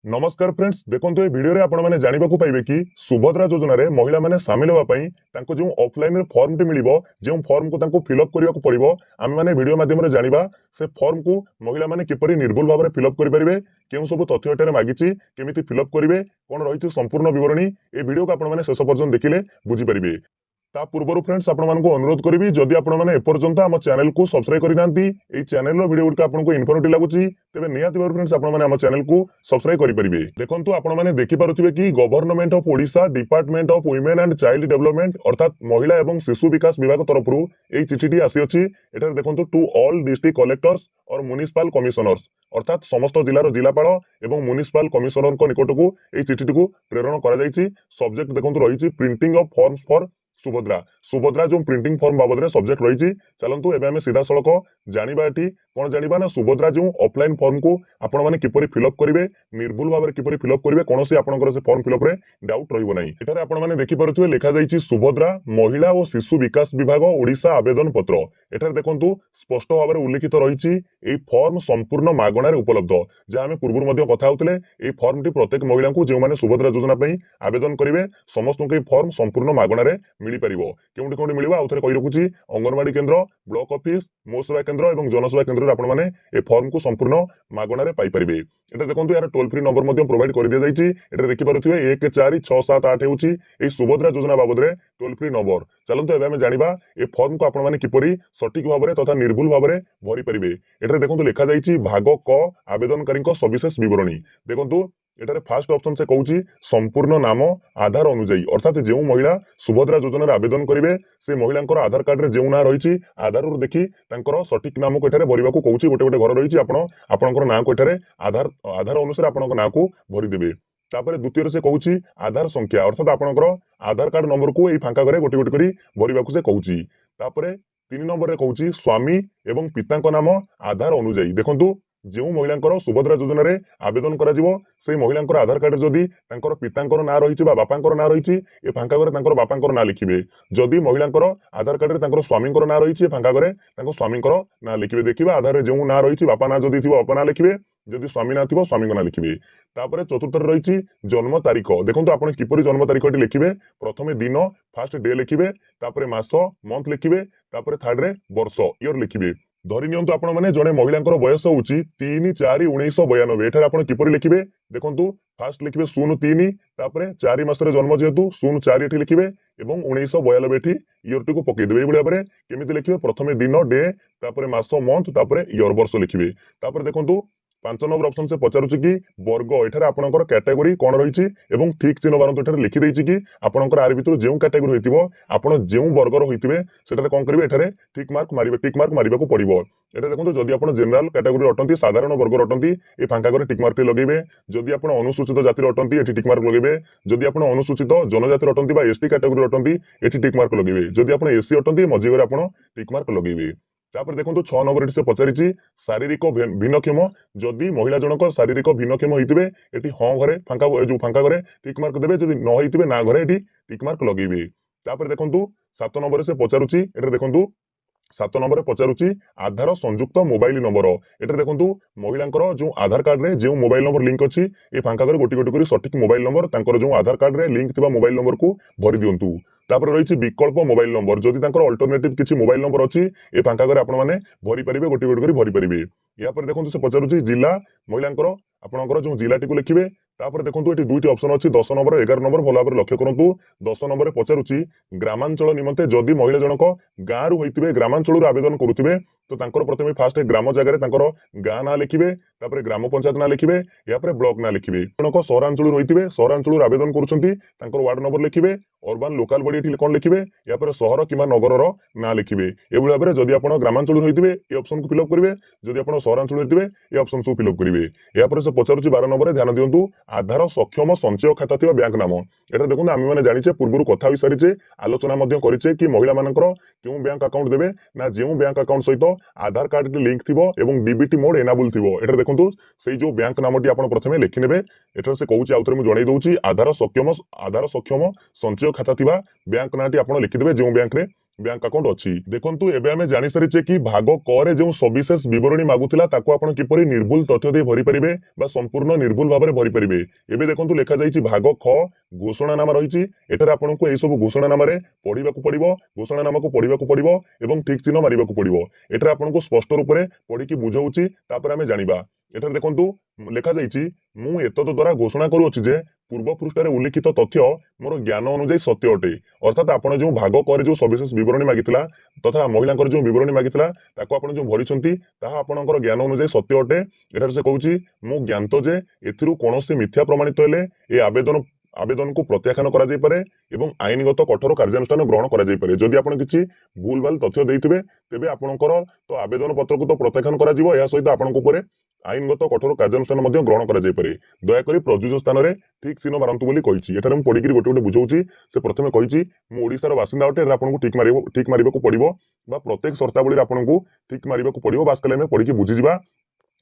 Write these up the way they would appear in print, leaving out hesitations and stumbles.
नमस्कार फ्रेंड्स देखो ये वीडियो रे आपण माने जानिबा को पाइबे कि सुभद्रा योजना रे महिला माने शामिल होबा पई तांको जो ऑफलाइन रे फॉर्म टी मिलिबो जो फॉर्म को तांको फिल अप करिया को पड़िबो आमे माने वीडियो माध्यम रे जानिबा से फॉर्म को महिला माने किपरि निर्भुल भाबरे फिल अप करि परिबे केउ सब तथ्य एटारे मागिची केमिति फिल अप करिवे कोन रहिछि संपूर्ण विवरणी ए वीडियो को आपण माने शेष पर्यंत देखिले बुझी परिबे ता पूर्वरु फ्रेंड्स आपण मानको अनुरोध करिवि जदि आपण माने एपर्यंत हम चैनल को सब्सक्राइब करि नांती ए चैनल रो वीडियो गुडका आपनको इन्फॉर्मेटिव लागुची तेबे नियाति भाबरे फ्रेंड्स आपण माने हम चैनल को सब्सक्राइब करि परिबे देखंतु आपण माने देखि पारुथिबे कि government of Odisha department of women and child development अर्थात महिला एवं शिशु विकास विभाग तरफरु ए चिठीटी आसी अछि एटार देखंतु टू ऑल डिस्ट्रिक्ट कलेक्टर्स और म्युनिसिपल कमिशनर्स अर्थात समस्त जिलार जिलापाल एवं म्युनिसिपल कमिशनर को निकटकू ए चिठीटी को प्रेरण करा जायछि सब्जेक्ट देखंतु रहिछि printing of forms for Subhadra Subhadra जो प्रिंटिंग फॉर्म बाबद रे सब्जेक्ट रही चलतु एबे हमें सीधा सड़क जानिबा एठी कोन जानिबा ना सुभद्रा जो ऑफलाइन फॉर्म को आपण माने किपरि फिल अप करिवे निर्भुल भाबरे किपरि फिल अप करिवे कोनोसी आपनकर से फॉर्म फिल अप रे डाउट रहइबो नाही एठारे आपण माने देखि पारुथिबे लिखा जाईछि सुभद्रा महिला और शिशु विकास विभाग ओडिशा आवेदन पत्र एठारे देखंतु स्पष्ट भाबरे उल्लेखित रहिछि एई फॉर्म संपूर्ण मागणा रे उपलब्ध जे हमें पूर्व मध्ये कथा होतले एई फॉर्म टी प्रत्येक महिला को जे माने सुभद्रा योजना पई आवेदन करिवे समस्त के फॉर्म संपूर्ण मागणा रे मिली परिबो केउंटी कोउंटी मिलिबो आउथरे कहि रखुची अंगनवाड़ी केंद्र ब्लॉक ऑफिस मो सेवा केंद्र एवं जनसेवा केंद्र रे आपण माने ए फॉर्म को संपूर्ण मागणा रे पाई परिबे एटा देखंतु यार टोल फ्री नंबर मध्ये प्रोवाइड कर दिया जाईची एटा देखि पारुथिबे 146778 हेउची ए सुभद्रा योजना बाबद रे टोल फ्री नंबर चलंतु एबे हम जानिबा ए फॉर्म को आपण माने किपरि सटीक भाबरे तथा निर्भुल भाबरे भरि परिबे एटा देखंतु लिखा जाईची भाग क आवेदनकारी को सविशेष विवरणी देखंतु एटारे फास्ट ऑप्शन से कहूची संपूर्ण नाम आधार अनुଯାयी अर्थात जो महिला सुभद्रा योजना आवेदन करिवे से महिलांकर आधार कार्ड रे जेउ ना रहिछि आधार रु देखि तांकर सटीक नाम को एटारे भरिबा को कहूची गोटे गोटे घर रहिछि आपनकर नाम को एटारे आधार आधार अनुसार आपनकर नाम को भरि देबे तापर द्वितीय से कहूची आधार संख्या अर्थात आपनकर आधार कार्ड नंबर को एई फांका करे गोटे गोटे करी भरिबा को से कहूची तापर 3 नंबर रे कहूची स्वामी एवं पितांक नाम आधार अनुଯାयी देखंतु जो महिलांकर सुभद्रा योजना रे आवेदन करा जिवो से महिलांकर आधार कार्ड जदी तांकर पितांकर ना रहिछि बा बापांकर ना रहिछि ए फांका करे तांकर बापांकर ना लिखिबे जदी महिलांकर आधार कार्ड रे तांकर स्वामींकर ना रहिछि फांका करे तांकर स्वामींकर ना लिखिबे देखिबा आधार रे जो ना रहिछि बापा ना जदी थिबो बापा ना लिखिबे जदी स्वामी ना थिबो स्वामी ना लिखिबे तापर चतुर्थ रे रहिछि जन्म तारीख देखंतु आपण किपरि जन्म तारीखटी लिखिबे प्रथमे दिन फर्स्ट डे लिखिबे तापर मास मंथ लिखिबे तापर थर्ड रे वर्ष ईयर लिखिबे धरि नियंतु आपण माने जणे महिलांकर बयस होउची 3/4/1992 एठारे आपण किपरि लिखिबे देखंतु फर्स्ट लिखिबे 03 तापर 4 मास रे जन्म जेतु 04 एठी लिखिबे एवं 1992 एठी ईयर टी को पकई देबे एबुलिया परे केमिति लिखिबे प्रथमे दिन डे तापर मास मंथ तापर ईयर वर्ष लिखिबे तापर देखंतु 5 नंबर ऑप्शन से पचारुची कि वर्ग एठारे आपनकर कैटेगरी कोन रहिछि एवं ठीक चिन्ह बारंतु एठारे लिखि दैछि कि आपनकर आर भितर जेउ कैटेगरी होइतिबो आपण जेउ वर्गर होइतिबे सेटारे कोन करिवे एठारे टिक मार्क मारिबा को पड़िबो एटा देखंतु जदि आपण जनरल कैटेगरी अटंती साधारण वर्गर अटंती ए फांका करे टिक मार्क लगेबे जदि आपण अनुसूचित जाति अटंती एठी टिक मार्क लगेबे जदि आपण अनुसूचित जनजाति अटंती बा एसटी कैटेगरी अटंती एठी टिक मार्क लगेबे जदि आपण एससी अटंती मझी करे आपण टिक मार्क लगेबे तापर देखंतु 6 नंबर से पचारिछि शारीरिक भिन्नक्षम जदि महिला जनक शारीरिक भिन्नक्षम होइतिबे एठी हां घरे फांका घरे टिक मार्क देबे जदि न होइतिबे ना घरे एठी टिक मार्क लगेबे तापर देखंतु 7 नंबर से पचारुछि एटा देखंतु 7 नंबर पचारुछि आधार संयुक्त मोबाइल नंबर एटा देखंतु महिलांकर जो आधार कार्ड रे जो मोबाइल नंबर लिंक अछि ए फांका करे गोटी गोटी करी सटीक मोबाइल नंबर तांकर जो आधार कार्ड रे लिंक थिबा मोबाइल नंबर को भरि दियंतु तापर रहिछि विकल्प मोबाइल नंबर जदि तांकर अल्टरनेटिव किछि मोबाइल नंबर अछि ए फांका करे आपण माने भरि परिबे गोटी गोटी करी भरि परिबे या पर देखंतु से पचारुछि जिला महिलांकर आपनकर जो जिलाटी को लिखिबे तापर देखंतु एटी दुईटी ऑप्शन अछि 10 नंबर 11 नंबर भला भाबरे लक्ष्य करंतु 10 नंबर पचारुछि ग्रामांचल निमंते जदि महिला जनक गाँ रु होइतिबे ग्रामांचल रु आवेदन करूतिबे तो तांकर प्रथमे फास्ट ग्राम जगह रे तांकर गाँ ना लिखिबे तापर ग्राम पंचायत ना लिखिबे या पर ब्लॉक ना लिखिबे जनक सहरांचल रु होइतिबे सहरांचल रु आवेदन करूछंती तांकर वार्ड नंबर लिखिबे अर्बन लोकल बॉडी एठी कोन लिखिबे या पर शहर किबा नगर रो ना लिखिबे एबुला भाबरे जदि आपण ग्रामांचल रु होइतिबे ए ऑप्शन को फिल अप करिवे जदि आपण सहरांचल रु होइतिबे ए ऑप्शन को फिल अप करिवे या पर से पचारुछि 12 नंबर ध्यान दियंतु आधार सक्षम संचय खाता थिबा बैंक नाम एटा देखुन आमी माने जानिचे पूर्वरु कथा विसारिचे आलोचना मध्ये करिचे कि महिला मानकर केउ बैंक अकाउंट देबे ना जेउ बैंक अकाउंट सहित आधार कार्ड टी लिंक थिबो एवं डीबीटी मोड एनाबल थिबो एटा देखंतु सेई जो बैंक नामटी आपण प्रथमे लिखि नेबे एटा से कहूची आउतरे मु जणै दउची आधार सक्षम संचय खाता थिबा बैंक नाटी आपण लिखि देबे जेउ बैंक रे ବ୍ୟାଙ୍କ ଆକାଉଣ୍ଟ ଅଛି। ଦେଖନ୍ତୁ ଏବେ ଆମେ ଜାଣି ସାରିଛେ କି ଭାଗ କ ରେ ଯେଉଁ ସବିଶେଷ ବିବରଣୀ ମାଗୁଥିଲା ତାକୁ ଆପଣ କିପରି ନିର୍ଭୁଲ ତଥ୍ୟ ଦେଇ ଭରି ପାରିବେ ବା ସମ୍ପୂର୍ଣ୍ଣ ନିର୍ଭୁଲ ଭାବରେ ଭରି ପାରିବେ। ଏବେ ଦେଖନ୍ତୁ ଲେଖାଯାଇଛି ଭାଗ ଖ ଘୋଷଣାନାମା ରହିଛି। ଏଠାରେ ଆପଣଙ୍କୁ ଏହି ସବୁ ଘୋଷଣାନାମାରେ ପଢିବାକୁ ପଡିବ, ଘୋଷଣାନାମାକୁ ପଢିବାକୁ ପଡିବ ଏବଂ ଠିକ ଚିହ୍ନ ମାରିବାକୁ ପଡିବ। ଏଠାରେ ଆପଣଙ୍କୁ ସ୍ପଷ୍ଟ ରୂପରେ ପଢିକି ବୁଝଉଛି, ତାପରେ ଆମେ ଜାଣିବା। ଏଠାରେ ଦେଖନ୍ତୁ ଲେଖାଯାଇଛି, ମୁଁ ଏତଦ ଦ୍ୱାରା ଘୋଷଣା କରୁଅଛି ଯେ ପୂର୍ବ ପୃଷ୍ଠାରେ ଉଲ୍ଲିଖିତ ତଥ୍ୟ ମୋର ଜ୍ଞାନ ଅନୁଯାୟୀ ସତ୍ୟ ଅଟେ। ଅର୍ଥାତ ଆପଣ ଯେଉଁ ଭାଗ କରେ ଯେଉଁ ସବିଶେଷ ବିବରଣୀ ମାଗିଥିଲା ତଥା ମହିଳାଙ୍କର ଯେଉଁ ବିବରଣୀ ମାଗିଥିଲା ତାକୁ ଆପଣ ଯେଉଁ ଭରିଛନ୍ତି ତାହା ଆପଣଙ୍କର ଜ୍ଞାନ ଅନୁଯାୟୀ ସତ୍ୟ ଅଟେ। ଏଠାରେ ସେ କହୁଛି, ମୁଁ ଜ୍ଞାତ ଯେ ଏଥିରୁ କୌଣସି ମିଥ୍ୟା ପ୍ରମାଣିତ ହେଲେ ଏ ଆବେଦନକୁ ପ୍ରତ୍ୟାଖ୍ୟାନ କରାଯାଇପାରେ ଏବଂ ଆଇନଗତ କଠୋର କାର୍ଯ୍ୟାନୁଷ୍ଠାନ ଗ୍ରହଣ କରାଯାଇପାରେ। ଯଦି ଆପଣ କିଛି ଭୁଲ ଭାଲ ତଥ୍ୟ ଦେଇଥିବେ ତେବେ ଆପଣଙ୍କର ତ ଆବେଦନ ପତ୍ରକୁ ତ ପ୍ରତ୍ୟାଖ୍ୟାନ କରାଯିବ, ଏହା ସହିତ ଆପଣଙ୍କ ଉପରେ ଆଇନଗତ କଠୋର କାର୍ଯ୍ୟାନୁଷ୍ଠାନ ମଧ୍ୟ ଗ୍ରହଣ କରାଯାଇପାରେ। ଦୟାକରି ପ୍ରଯୁଜ୍ୟ ସ୍ଥାନରେ ଠିକ ଚିହ୍ନ ମାରନ୍ତୁ ବୋଲି କହିଛି। ଏଠାରେ ମୁଁ ପଢିକି ଗୋଟେ ଗୋଟେ ବୁଝଉଛି। ସେ ପ୍ରଥମେ କହିଛି, ମୁଁ ଓଡ଼ିଶାର ବାସିନ୍ଦା ଅଟେ। ଏଠାରେ ଆପଣଙ୍କୁ ଠିକ ମାରିବାକୁ ପଡିବ ବା ପ୍ରତ୍ୟେକ ସର୍ତ୍ତାବଳୀରେ ଆପଣଙ୍କୁ ଠିକ ମାରିବାକୁ ପଡିବ। ବାସ୍ ଖାଲି ଆମେ ପଢିକି ବୁଝିଯିବା।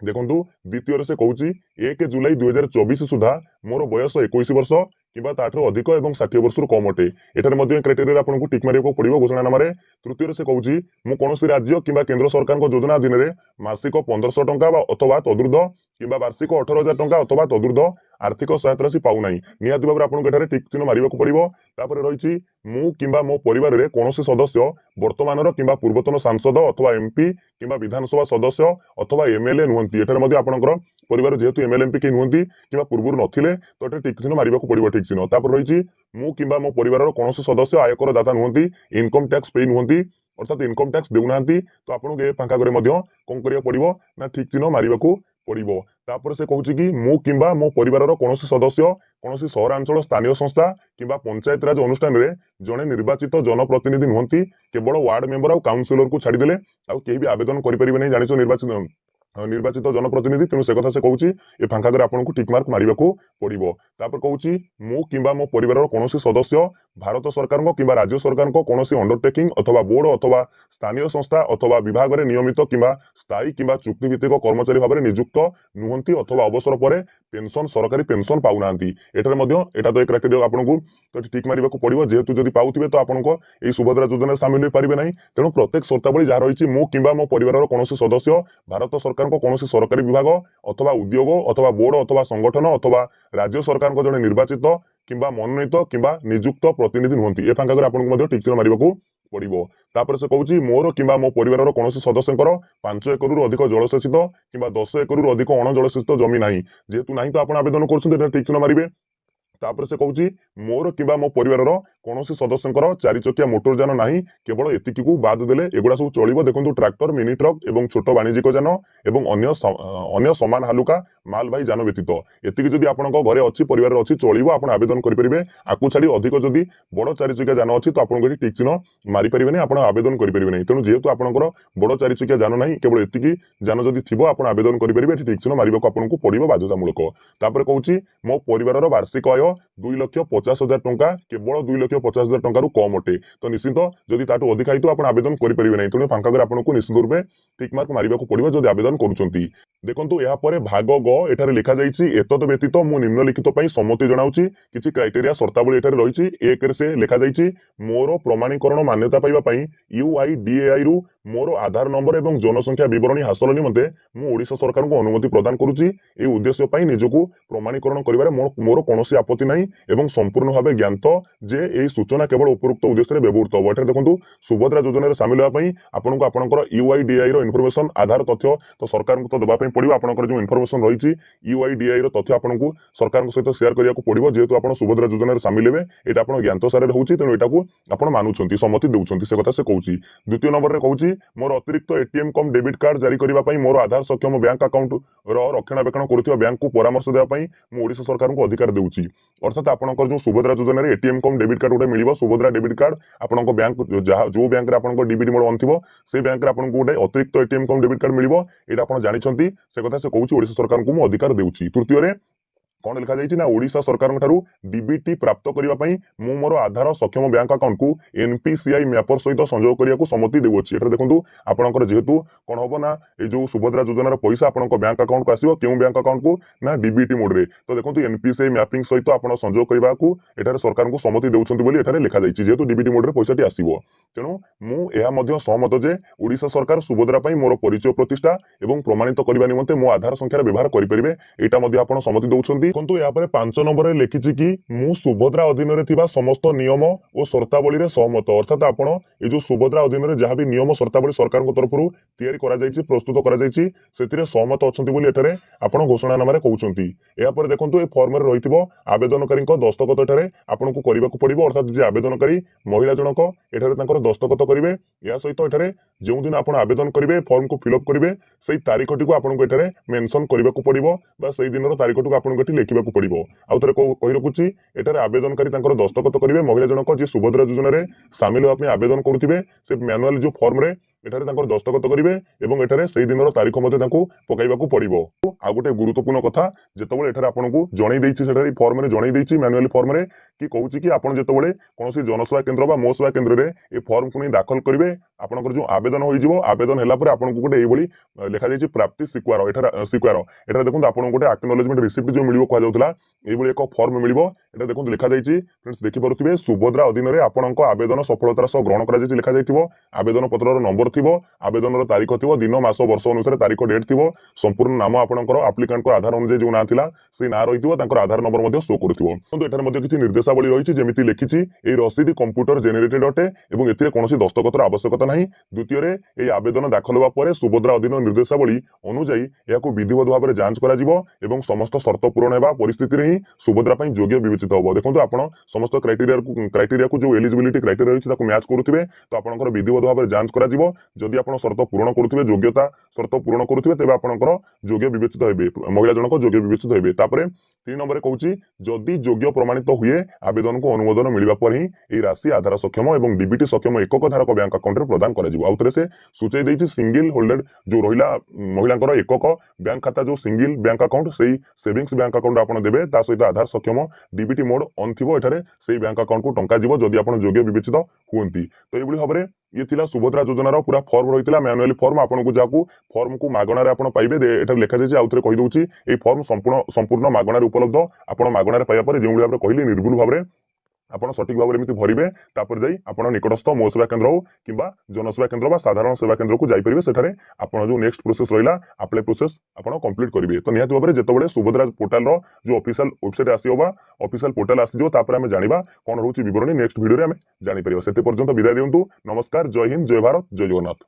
ଦେଖନ୍ତୁ ଦ୍ୱିତୀୟରେ ସେ କହୁଛି, 1 ଜୁଲାଇ 2024 ସୁଦ୍ଧା ମୋର ବୟସ 21 ବର୍ଷ କିମ୍ବା ତାଠାରୁ ଅଧିକ ଏବଂ 60 ବର୍ଷରୁ କମ ଅଟେ। ଏଠାରେ ମଧ୍ୟ କ୍ରାଇଟେରିଆରେ ଆପଣଙ୍କୁ ଟିକ୍ ମାରିବାକୁ ପଡିବ ଘୋଷଣାନାମାରେ। ତୃତୀୟରେ ସେ କହୁଛି, ମୁଁ କୌଣସି ରାଜ୍ୟ କିମ୍ବା କେନ୍ଦ୍ର ସରକାରଙ୍କ ଯୋଜନା ଅଧୀନରେ ମାସିକ 1500 ଟଙ୍କା ଅଥବା ତଦୁର୍ଦ୍ଧ କିମ୍ବା ବାର୍ଷିକ 18,000 ଟଙ୍କା ଅଥବା ତଦୁର୍ଦ୍ଧ ଆର୍ଥିକ ସହାୟତା ରାଶି ପାଉନାହିଁ। ନିହାତି ଭାବରେ ଆପଣଙ୍କୁ ଏଠାରେ ଟିକ୍ ଚିହ୍ନ ମାରିବାକୁ ପଡିବ। ତାପରେ ରହିଛି, ମୁଁ କିମ୍ବା ମୋ ପରିବାରରେ କୌଣସି ସଦସ୍ୟ ବର୍ତ୍ତମାନର କିମ୍ବା ପୂର୍ବତନ ସାଂସଦ ଅଥବା ଏମପି କିମ୍ବା ବିଧାନସଭା ସଦସ୍ୟ ଅଥବା ଏମଏଲଏ ନୁହନ୍ତି। ଏଠାରେ ମଧ୍ୟ ଆପଣଙ୍କର ପରିବାର ଯେହେତୁ ଏମଏଲଏ ଏମପି କେହି ନୁହନ୍ତି କିମ୍ବା ପୂର୍ବରୁ ନଥିଲେ ତ ଏଠାରେ ଟିକ୍ ଚିହ୍ନ ମାରିବାକୁ ପଡିବ ଠିକ୍ ଚିହ୍ନ। ତାପରେ ରହିଛି, ମୁଁ କିମ୍ବା ମୋ ପରିବାରର କୌଣସି ସଦସ୍ୟ ଆୟକର ଦାତା ନୁହନ୍ତି, ଇନକମ ଟ୍ୟାକ୍ସ ପେଇ ନୁହନ୍ତି, ଅର୍ଥାତ ଇନକମ ଟ୍ୟାକ୍ସ ଦେଉନାହାନ୍ତି। ତ ଆପଣଙ୍କୁ ଏ ଫାଙ୍କାରେ ମଧ୍ୟ କଣ କରିବାକୁ ପଡିବ ନା ଠିକ୍ ଚିହ୍ନ ମାରିବାକୁ ପଡିବ। ତାପରେ ସେ କହୁଛି କି, ମୁଁ କିମ୍ବା ମୋ ପରିବାରର କୌଣସି ସଦସ୍ୟ କୌଣସି ସହରାଞ୍ଚଳ ସ୍ଥାନୀୟ ସଂସ୍ଥା କିମ୍ବା ପଞ୍ଚାୟତ ରାଜ ଅନୁଷ୍ଠାନରେ ଜଣେ ନିର୍ବାଚିତ ଜନପ୍ରତିନିଧି ନୁହନ୍ତି। କେବଳ ୱାର୍ଡ ମେମ୍ବର ଆଉ କାଉନସିଲରକୁ ଛାଡ଼ିଦେଲେ ଆଉ କେହି ବି ଆବେଦନ କରିପାରିବେ ନାହିଁ। ଜାଣିଛ ନିର୍ବାଚିତ ଜନପ୍ରତିନିଧି, ତେଣୁ ସେ କଥା ସେ କହୁଛି ଏ ଫାଙ୍କାରେ ଆପଣଙ୍କୁ ଟିକ୍ ମାର୍କ ମାରିବାକୁ ପଡିବ। ତାପରେ କହୁଛି, ମୁଁ କିମ୍ବା ମୋ ପରିବାରର କୌଣସି ସଦସ୍ୟ ଭାରତ ସରକାରଙ୍କ କିମ୍ବା ରାଜ୍ୟ ସରକାରଙ୍କ କୌଣସି ଅଣ୍ଡରଟେକିଂ ଅଥବା ବୋର୍ଡ ଅଥବା ସ୍ଥାନୀୟ ସଂସ୍ଥା ଅଥବା ବିଭାଗରେ ନିୟମିତ କିମ୍ବା ସ୍ଥାୟୀ କିମ୍ବା ଚୁକ୍ତିଭିତ୍ତିକ କର୍ମଚାରୀ ଭାବରେ ନିଯୁକ୍ତ ନୁହନ୍ତି ଅଥବା ଅବସର ପରେ ପେନସନ ସରକାରୀ ପେନସନ ପାଉନାହାନ୍ତି। ଏଠାରେ ମଧ୍ୟ ଏଟା ତ କ୍ରାଇଟେରିଆ ଆପଣଙ୍କୁ ଟିକ୍ ମାରିବାକୁ ପଡିବ। ଯେହେତୁ ଯଦି ପାଉଥିବେ ତ ଆପଣଙ୍କ ଏହି ସୁଭଦ୍ରା ଯୋଜନାରେ ସାମିଲ ହୋଇପାରିବେ ନାହିଁ। ତେଣୁ ପ୍ରତ୍ୟେକ ସର୍ତ୍ତାବଳୀ ଯାହା ରହିଛି, ମୁଁ କିମ୍ବା ମୋ ପରିବାରର କୌଣସି ସଦସ୍ୟ ଭାରତ ସରକାରଙ୍କ କୌଣସି ସରକାରୀ ବିଭାଗ ଅଥବା ଉଦ୍ୟୋଗ ଅଥବା ବୋର୍ଡ ଅଥବା ସଂଗଠନ ଅଥବା ରାଜ୍ୟ ସରକାରଙ୍କ ଜଣେ ନିର୍ବାଚିତ କିମ୍ବା ମନୋନୀତ କିମ୍ବା ନିଯୁକ୍ତ ପ୍ରତିନିଧି ନୁହନ୍ତି। ଏ ଫାଙ୍କାରେ ଆପଣଙ୍କୁ ମଧ୍ୟ ଟିକ୍ ଚିହ୍ନ ମାରିବାକୁ ପଡିବ। ତାପରେ ସେ କହୁଛି, ମୋର କିମ୍ବା ମୋ ପରିବାରର କୌଣସି ସଦସ୍ୟଙ୍କର 5 ଏକରରୁ ଅଧିକ ଜଳସେଚିତ କିମ୍ବା 10 ଏକରରୁ ଅଧିକ ଅଣଜଳସେଚିତ ଜମି ନାହିଁ। ଯେହେତୁ ନାହିଁ ତ ଆପଣ ଆବେଦନ କରୁଛନ୍ତି, ଏଠାରେ ଟିକ୍ ଚିହ୍ନ ମାରିବେ। ତାପରେ ସେ କହୁଛି, ମୋର କିମ୍ବା ମୋ ପରିବାରର କୌଣସି ସଦସ୍ୟଙ୍କର 4 ଚକିଆ ମୋଟର ଯାନ ନାହିଁ। କେବଳ ଏତିକିକୁ ବାଦ ଦେଲେ ଏଗୁଡା ସବୁ ଚଳିବ। ଦେଖନ୍ତୁ ଟ୍ରାକ୍ଟର, ମିନି ଟ୍ରକ୍ ଏବଂ ଛୋଟ ବାଣିଜ୍ୟିକ ଯାନ ଏବଂ ଅନ୍ୟ ସମାନ ହାଲୁକା ମାଲବାହୀ ଯାନ ବ୍ୟତୀତ ଏତିକି ଯଦି ଆପଣଙ୍କ ଘରେ ଅଛି, ପରିବାରରେ ଅଛି, ଚଳିବ, ଆପଣ ଆବେଦନ କରିପାରିବେ। ଆକୁ ଛାଡି ଅଧିକ ଯଦି ବଡ 4 ଚକିଆ ଯାନ ଅଛି ତ ଆପଣଙ୍କୁ ଏଠି ଟିକ୍ ଚିହ୍ନ ମାରିପାରିବେନି, ଆପଣ ଆବେଦନ କରିପାରିବେ ନାହିଁ। ତେଣୁ ଯେହେତୁ ଆପଣଙ୍କର ବଡ 4 ଚକିଆ ଯାନ ନାହିଁ, କେବଳ ଏତିକି ଯାନ ଯଦି ଥିବ ଆପଣ ଆବେଦନ କରିପାରିବେ। ଏଠି ଟିକ୍ ଚିହ୍ନ ମାରିବାକୁ ଆପଣଙ୍କୁ ପଡିବ ବାଧ୍ୟତାମୂଳକ। ତାପରେ କହୁଛି, ମୋ ପରିବାରର ବାର୍ଷିକ ଆୟ 2,50,000 ଟଙ୍କା କେବଳ 2,50,000 ଟଙ୍କାରୁ କମ ଅଟେ। ତ ନିଶ୍ଚିତ ଯଦି ତାଠୁ ଅଧିକ ହେଇଥିବ ଆପଣ ଆବେଦନ କରିପାରିବେ ନାହିଁ। ତେଣୁ ଫାଙ୍କାରେ ଆପଣଙ୍କୁ ନିଶ୍ଚିତ ରୂପେ ଟିକ୍ ମାର୍କ ମାରିବାକୁ ପଡିବ ଯଦି ଆବେଦନ କରୁଛନ୍ତି। ଦେଖନ୍ତୁ ଏହାପରେ ଭାଗ ଗ ଏଠାରେ ଲେଖାଯାଇଛି, ଏତଦ ବ୍ୟତୀତ ମୁଁ ନିମ୍ନଲିଖିତ ପାଇଁ ସମ୍ମତି ଜଣାଉଛି। କିଛି କ୍ରାଇଟେରିଆ ସର୍ତ୍ତାବଳୀ ଏଠାରେ ରହିଛି। 1ରେ ସେ ଲେଖାଯାଇଛି, ମୋର ପ୍ରମାଣୀକରଣ ମାନ୍ୟତା ପାଇବା ପାଇଁ UIDAI ରୁ ମୋର ଆଧାର ନମ୍ବର ଏବଂ ଜନସଂଖ୍ୟା ବିବରଣୀ ହାସଲ ନିମନ୍ତେ ମୁଁ ଓଡ଼ିଶା ସରକାରଙ୍କୁ ଅନୁମତି ପ୍ରଦାନ କରୁଛି। ଏହି ଉଦ୍ଦେଶ୍ୟ ପାଇଁ ନିଜକୁ ପ୍ରମାଣୀକରଣ କରିବାରେ ମୋର କୌଣସି ଆପତ୍ତି ନାହିଁ ଏବଂ ସମ୍ପୂର୍ଣ୍ଣ ଭାବେ ଜ୍ଞାତ ଯେ ଏହି ସୂଚନା କେବଳ ଉପରୋକ୍ତ ଉଦ୍ଦେଶ୍ୟରେ ବ୍ୟବହୃତ ହେବ। ଏଠାରେ ଦେଖନ୍ତୁ ସୁଭଦ୍ରା ଯୋଜନାରେ ସାମିଲ ହେବା ପାଇଁ ଆପଣଙ୍କୁ ଆପଣଙ୍କର UIDAI ର ଇନଫର୍ମେସନ ଆଧାର ତଥ୍ୟ ତ ସରକାରଙ୍କୁ ତ ଦେବା ପାଇଁ ପଡିବ। ଆପଣଙ୍କର ଯେଉଁ ଇନଫର୍ମେସନ ରହିଛି UIDAI ର ତଥ୍ୟ ଆପଣଙ୍କୁ ସରକାରଙ୍କ ସହିତ ସେୟାର କରିବାକୁ ପଡିବ। ଯେହେତୁ ଆପଣ ସୁଭଦ୍ରା ଯୋଜନାରେ ସାମିଲ ହେବେ, ଏଇଟା ଆପଣ ଜ୍ଞାତ ସାରରେ ହେଉଛି, ତେଣୁ ଏଟାକୁ ଆପଣ ମାନୁଛନ୍ତି, ସମ୍ମତି ଦେଉଛନ୍ତି, ସେ କଥା ସେ କହୁଛି। ଦ୍ୱିତୀୟ ନମ୍ବରରେ କହୁଛି, ମୋର ଅତିରିକ୍ତ ATM କମ୍ ଡେବିଟ୍ କାର୍ଡ ଜାରି କରିବା ପାଇଁ ମୋର ଆଧାର ସକ୍ଷମ ବ୍ୟାଙ୍କ ଆକାଉଣ୍ଟର ରକ୍ଷଣାବେକ୍ଷଣ କରୁଥିବା ବ୍ୟାଙ୍କକୁ ପରାମର୍ଶ ଦେବା ପାଇଁ ମୁଁ ଓଡ଼ିଶା ସରକାରଙ୍କୁ ଅଧିକାର ଦେଉଛି। ଅର୍ଥାତ ଆପଣଙ୍କର ଯେଉଁ ସୁଭଦ୍ରା ଯୋଜନାରେ ATM କମ୍ ଡେବିଟ୍ କାର୍ଡ ଗୋଟେ ମିଳିବ, ସୁଭଦ୍ରା ଡେବିଟ୍ କାର୍ଡ ଆପଣଙ୍କ ବ୍ୟାଙ୍କ ଯେଉଁ ବ୍ୟାଙ୍କରେ ଆପଣଙ୍କ ଡିବିଟି ମୋଡ଼ ଅନ୍ ଥିବ ସେ ବ୍ୟାଙ୍କରେ ଆପଣଙ୍କୁ ଗୋଟେ ଅତିରିକ୍ତ ATM କମ୍ ଡେବିଟ୍ କାର୍ଡ ମିଳିବ। ଏଇଟା ଆପଣ ଜାଣିଛନ୍ତି, ସେ କଥା ସେ କହୁଛି ଓଡ଼ିଶା ସରକାରଙ୍କୁ ମୁଁ ଅଧିକାର ଦେଉଛି। ତୃତୀୟରେ कौन लिखा जाइछि ना ओडिशा सरकार ठारू डीबीटी प्राप्त करिवा पई मु मोर आधार सक्षम बैंक अकाउंट को एनपीसीआई मैपर सहित संयोग करिया को सम्मति देउछि। एटा देखंतु आपनकर जेहेतु कोन होबो ना ए जो सुभद्रा योजनार पैसा आपनकर बैंक अकाउंट को आसीबो केउ बैंक अकाउंट को ना डीबीटी मोड रे। तो देखंतु एनपीसीआई मैपिंग सहित आपण संयोग करिवा को एटारे सरकार को सम्मति देउछन्ति बोली एटारे लिखा जाइछि जेहेतु डीबीटी मोड रे पैसाटी आसीबो। तेणु मु एहा मध्य सहमत जे ओडिशा सरकार सुभद्रा पई मोर परिचय प्रतिष्ठा एवं प्रमाणित करबा निमंते मो आधार संख्या व्यवहार करि परिबे एटा मध्य आपण सम्मति दउछन्ति। किंतु या परे 5 नंबर रे लिखिछि कि मु सुभद्रा अधीन रे थिबा समस्त नियम और शर्तावली रे सहमत। अर्थात आपण ए जो सुभद्रा अधीन रे जहां भी नियम शर्तावली सरकार को तरफरु तयारी करा जाइछि प्रस्तुत करा जाइछि सेतिरे सहमत अछन्ति बोली एठारे आपण घोषणानामा रे कहउछन्ति। या परे देखंतु ए फॉर्म रे रहिथिबो आवेदनकारी को दस्तखत एठारे आपनको करिबाकू पड़िबो। अर्थात जे आवेदनकारी महिला जनक एठारे तांकर दस्तखत करिवे। या सहित एठारे जो दिन आपण आवेदन करिवे फॉर्म को फिलअप करिवे सेई तारीखटी को आपनको एठारे मेंशन करिबाकू पड़िबो बा सेई दिनर तारीखटी को आपनको एठी लिखिबाकू पड़िबो। आउ थरे कहि रखुछि एठारे आवेदनकारी तांकर दस्तखत करिवे महिला जनक जे सुभद्रा योजना रे शामिल होबा पई आवेदन करूथिबे से मैनुअल जो फॉर्म रे एठारे तांकर दस्तखत करिवे एवं एठारे सेई दिनर तारीख मध्ये तांको पकाइबाकू पड़िबो। आ गोटे गुरुत्वपूर्ण कथा जेतबेले एठारे आपनको जणै दैछि सेठारे फॉर्म रे जणै दैछि मैनुअल फॉर्म रे कि कहउछि कि आपण जेतबेले कोनोसी जनसेवा केंद्र बा मो सेवा केंद्र रे ए फॉर्म को नै दाखल करिवे आपनकर जो आवेदन होई जिवो आवेदन हैला परे आपनको गोटे एई बोली लिखा जाइछि प्राप्ति स्वीकार एठारे देखुन आपनको गोटे एक्नॉलेजमेंट रिसिप्ट जो मिलिबो कहा जाउतला एई बोली एक फॉर्म मिलिबो। एटा देखुन लिखा जाइछि फ्रेंड्स देखि पारुथिबे सुभद्रा अधीन रे आपनको आवेदन सफलतार सह ग्रहण करा जाइछि लिखा जाइथिबो आवेदन पत्रर नंबर थिबो आवेदनर तारीख थिबो दिन मास वर्ष अनुसार तारीख डेट थिबो संपूर्ण नाम आपनकर एप्लिकेंट को आधार अनुसार जो ना थिला से ना रहिथिबो तांकर आधार नंबर मध्ये शो करूथिबो। किंतु एठार मध्ये किछि निर्देशावली रहिछि जेमिति लिखिछि ए रसीद कंप्यूटर जेनेरेटेड अटे एवं एथिरे कोनोसी दस्तखतर आवश्यकता नाही। द्वितीय रे ए आवेदन दाखल होबा परे सुभद्रा अधीन निर्देशावली अनुसार याकू विधिवत भाव में जांच करा जिवो एवं समस्त शर्त पूर्ण हेबा परिस्थिति रे ही सुभद्रा पई योग्य विवेचित होबो। देखंतु आपण समस्त क्राइटेरिया को जो एलिजिबिलिटी क्राइटेरिया रहिछि ताकू मैच करूथिबे तो आपनकर विधिवत भाव में जांच करा जिवो। जदि आपण शर्त पूर्ण करूथिबे योग्यता शर्त पूर्ण करूथिबे तेबे आपनकर योग्य विवेचित हेबे महिला जनक योग्य विवेचित हेबे। तापरे 3 नंबर कहउछि जदि योग्य प्रमाणित हुए आवेदन को अनुमोदन मिलिबा पर ही ए राशि आधार सक्षम एवं डीबीटी सक्षम एकक धारक बैंक अकाउंट रे प्रदान करा जिवो। आउतरे से सूचय दैछि सिंगल होल्डेड जो रहिला महिलांकर एकक बैंक खाता जो सिंगल बैंक अकाउंट सेई सेविंग्स बैंक अकाउंट आपण देबे ता सहित आधार सक्षम डीबीटी मोड ऑन थिबो एठारे सेई बैंक अकाउंट को टंका जिवो जदि आपण योग्य विवेचित हुंती। तो एबुली भाबरे ये थिला सुभद्रा योजनार पूरा फॉर्म रहितला मैनुअली फॉर्म आपनको जाकू फॉर्म को मागणारे आपण पाइबे एटा लिखा जाइछि। आउथरे कहि दउछि ए फॉर्म संपूर्ण मागणारे उपलब्ध आपण मागणारे पाइबा पर जेउली भाबरे कहिली निर्भुल भाबरे आपण सठिक भाबरे एमिति भरिबे तापर जाई आपण निकटस्थ मो सेवा केंद्र हो किबा जनसेवा केंद्र बा साधारण सेवा केंद्र को जाई परिबे सेठारे आपण जो नेक्स्ट प्रोसेस रहिला अप्लाई प्रोसेस आपण कंप्लीट करिवे। तो निहात भाबरे जेतबेले सुभद्रा पोर्टल रो जो ऑफिशियल वेबसाइट आसीबा ऑफिशियल पोर्टल आसीजो तापर हमें जानिबा कोन रहउछि विवरणी नेक्स्ट वीडियो रे हमें जानि परिबा। सेते पर्यंत विदाय दियंतु। नमस्कार, जय हिंद, जय भारत, जय जगन्नाथ।